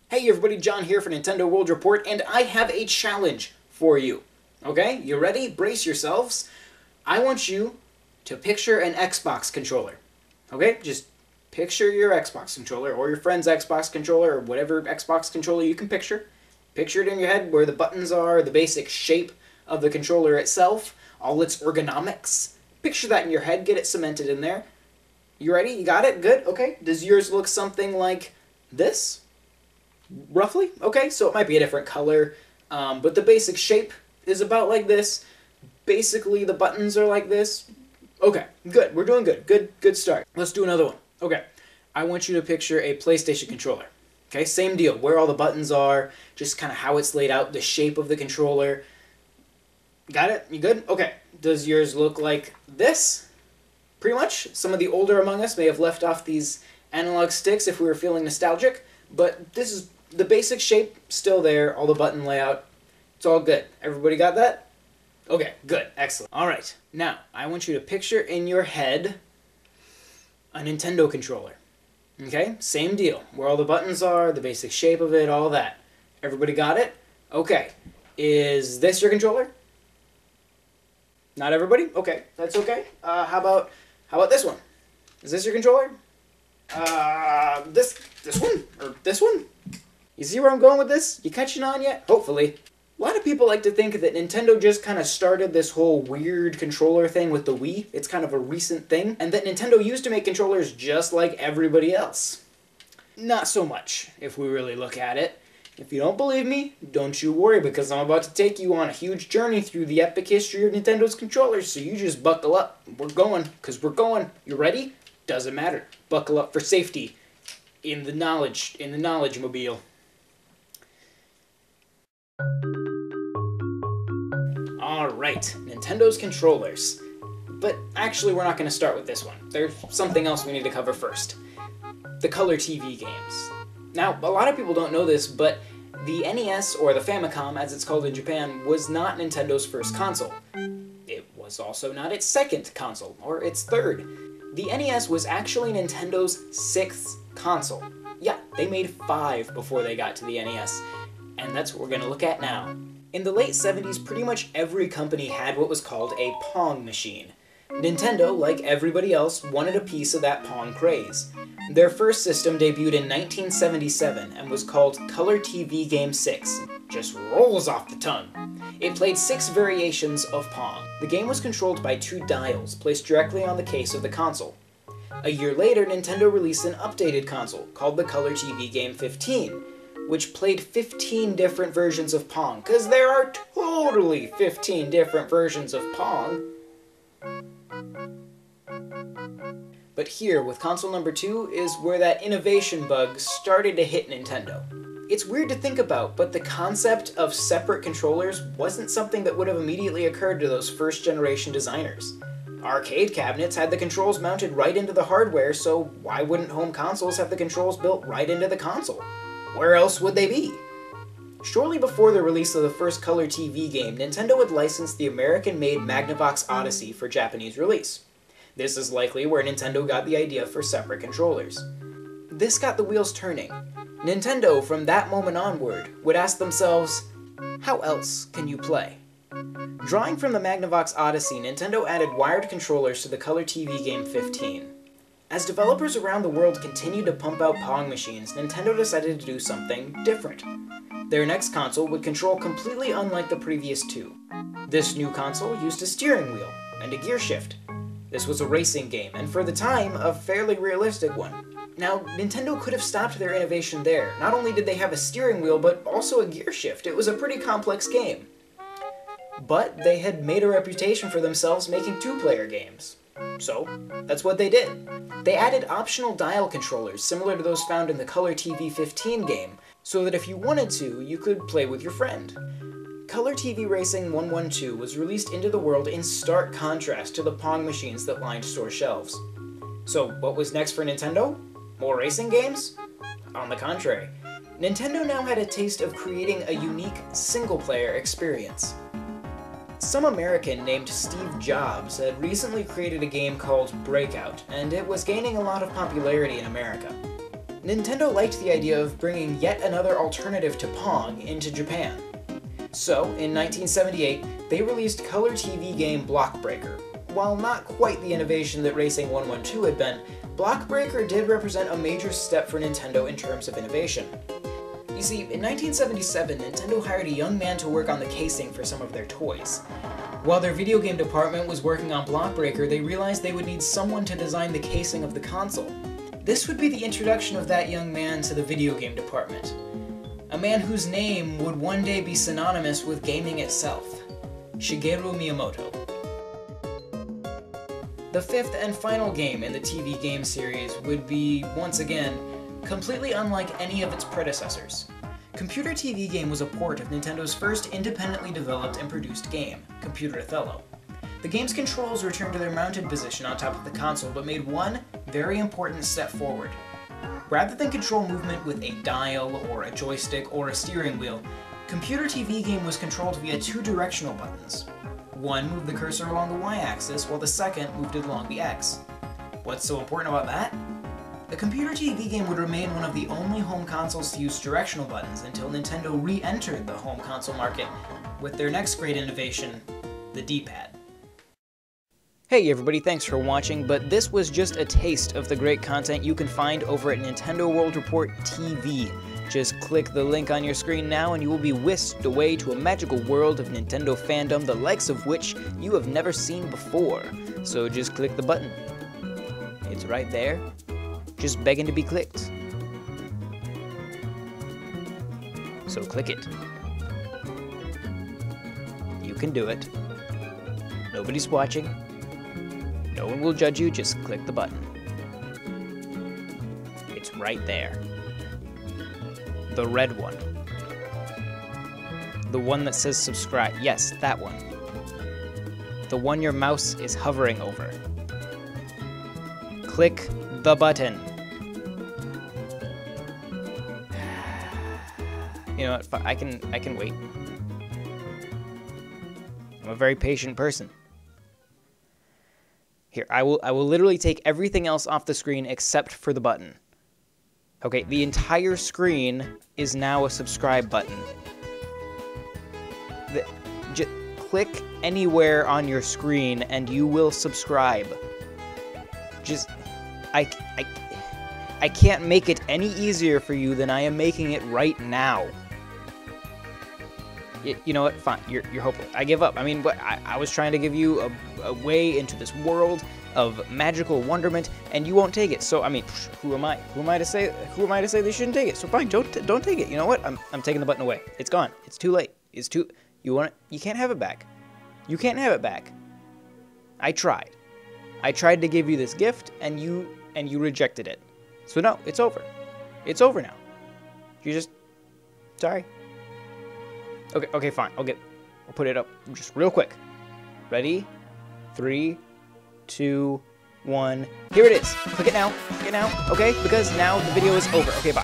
Hey everybody, John here for Nintendo World Report, and I have a challenge for you. Okay, you ready? Brace yourselves. I want you to picture an Xbox controller. Okay, just picture your Xbox controller, or your friend's Xbox controller, or whatever Xbox controller you can picture. Picture it in your head where the buttons are, the basic shape of the controller itself, all its ergonomics. Picture that in your head, get it cemented in there. You ready? You got it? Good? Okay. Does yours look something like this? Roughly? Okay, so it might be a different color, but the basic shape is about like this. Basically, the buttons are like this. Okay, good. We're doing good. Good start. Let's do another one. Okay, I want you to picture a PlayStation controller. Okay, same deal. Where all the buttons are, just kind of how it's laid out, the shape of the controller. Got it? You good? Okay. Does yours look like this? Pretty much. Some of the older among us may have left off these analog sticks if we were feeling nostalgic, but this is the basic shape, still there, all the button layout. It's all good. Everybody got that? Okay, good. Excellent. Alright, now, I want you to picture in your head a Nintendo controller. Okay? Same deal. Where all the buttons are, the basic shape of it, all that. Everybody got it? Okay. Is this your controller? Not everybody? Okay, that's okay. How about this one? Is this your controller? This one? Or this one? You see where I'm going with this? You catching on yet? Hopefully. A lot of people like to think that Nintendo just kind of started this whole weird controller thing with the Wii. It's kind of a recent thing. And that Nintendo used to make controllers just like everybody else. Not so much, if we really look at it. If you don't believe me, don't you worry, because I'm about to take you on a huge journey through the epic history of Nintendo's controllers, so you just buckle up. We're going, because we're going. You ready? Doesn't matter. Buckle up for safety. In the knowledge mobile. Alright, Nintendo's controllers. But actually, we're not going to start with this one. There's something else we need to cover first. The color TV games. Now, a lot of people don't know this, but the NES, or the Famicom as it's called in Japan, was not Nintendo's first console. It was also not its second console, or its third. The NES was actually Nintendo's sixth console. Yeah, they made 5 before they got to the NES, and that's what we're going to look at now. In the late 70s, pretty much every company had what was called a Pong machine. Nintendo, like everybody else, wanted a piece of that Pong craze. Their first system debuted in 1977 and was called Color TV Game 6. Just rolls off the tongue. It played 6 variations of Pong. The game was controlled by 2 dials placed directly on the case of the console. A year later, Nintendo released an updated console called the Color TV Game 15, which played 15 different versions of Pong, because there are totally 15 different versions of Pong. But here, with console number 2, is where that innovation bug started to hit Nintendo. It's weird to think about, but the concept of separate controllers wasn't something that would have immediately occurred to those first-generation designers. Arcade cabinets had the controls mounted right into the hardware, so why wouldn't home consoles have the controls built right into the console? Where else would they be? Shortly before the release of the first Color TV game, Nintendo had licensed the American-made Magnavox Odyssey for Japanese release. This is likely where Nintendo got the idea for separate controllers. This got the wheels turning. Nintendo, from that moment onward, would ask themselves, how else can you play? Drawing from the Magnavox Odyssey, Nintendo added wired controllers to the Color TV Game 15. As developers around the world continued to pump out Pong machines, Nintendo decided to do something different. Their next console would control completely unlike the previous 2. This new console used a steering wheel and a gear shift. This was a racing game, and for the time, a fairly realistic one. Now, Nintendo could have stopped their innovation there. Not only did they have a steering wheel, but also a gear shift. It was a pretty complex game. But they had made a reputation for themselves making 2-player games. So, that's what they did. They added optional dial controllers similar to those found in the Color TV 15 game, so that if you wanted to, you could play with your friend. Color TV Racing 112 was released into the world in stark contrast to the Pong machines that lined store shelves. So, what was next for Nintendo? More racing games? On the contrary, Nintendo now had a taste of creating a unique single-player experience. Some American named Steve Jobs had recently created a game called Breakout, and it was gaining a lot of popularity in America. Nintendo liked the idea of bringing yet another alternative to Pong into Japan. So, in 1978, they released color TV game Block Breaker. While not quite the innovation that Racing 112 had been, Block Breaker did represent a major step for Nintendo in terms of innovation. You see, in 1977, Nintendo hired a young man to work on the casing for some of their toys. While their video game department was working on Block Breaker, they realized they would need someone to design the casing of the console. This would be the introduction of that young man to the video game department. A man whose name would one day be synonymous with gaming itself. Shigeru Miyamoto. The fifth and final game in the TV game series would be, once again, completely unlike any of its predecessors. Computer TV Game was a port of Nintendo's first independently developed and produced game, Computer Othello. The game's controls returned to their mounted position on top of the console, but made one very important step forward. Rather than control movement with a dial, or a joystick, or a steering wheel, Computer TV Game was controlled via two directional buttons. One moved the cursor along the Y-axis, while the second moved it along the X. What's so important about that? The Computer TV Game would remain one of the only home consoles to use directional buttons until Nintendo re-entered the home console market with their next great innovation, the D-pad. Hey everybody, thanks for watching, but this was just a taste of the great content you can find over at Nintendo World Report TV. Just click the link on your screen now and you will be whisked away to a magical world of Nintendo fandom, the likes of which you have never seen before. So just click the button. It's right there, just begging to be clicked. So click it. You can do it. Nobody's watching. No one will judge you, just click the button. It's right there. The red one. The one that says subscribe. Yes, that one. The one your mouse is hovering over. Click the button. You know what, I can wait. I'm a very patient person. Here, I will literally take everything else off the screen except for the button. Okay, the entire screen is now a subscribe button. Just click anywhere on your screen and you will subscribe. Just, I can't make it any easier for you than I am making it right now. You know what? Fine. You're hopeless. I give up. I mean, but I was trying to give you a way into this world of magical wonderment, and you won't take it. So I mean, who am I? Who am I to say they shouldn't take it? So fine, don't take it. You know what? I'm taking the button away. It's gone. It's too late. It's too. You want it? You can't have it back. You can't have it back. I tried. I tried to give you this gift, and you rejected it. So no, it's over. It's over now. You just. Sorry. Okay, fine. I'll put it up just real quick. Ready? 3, 2, 1. Here it is. Click it now. Okay? Because now the video is over. Okay, bye.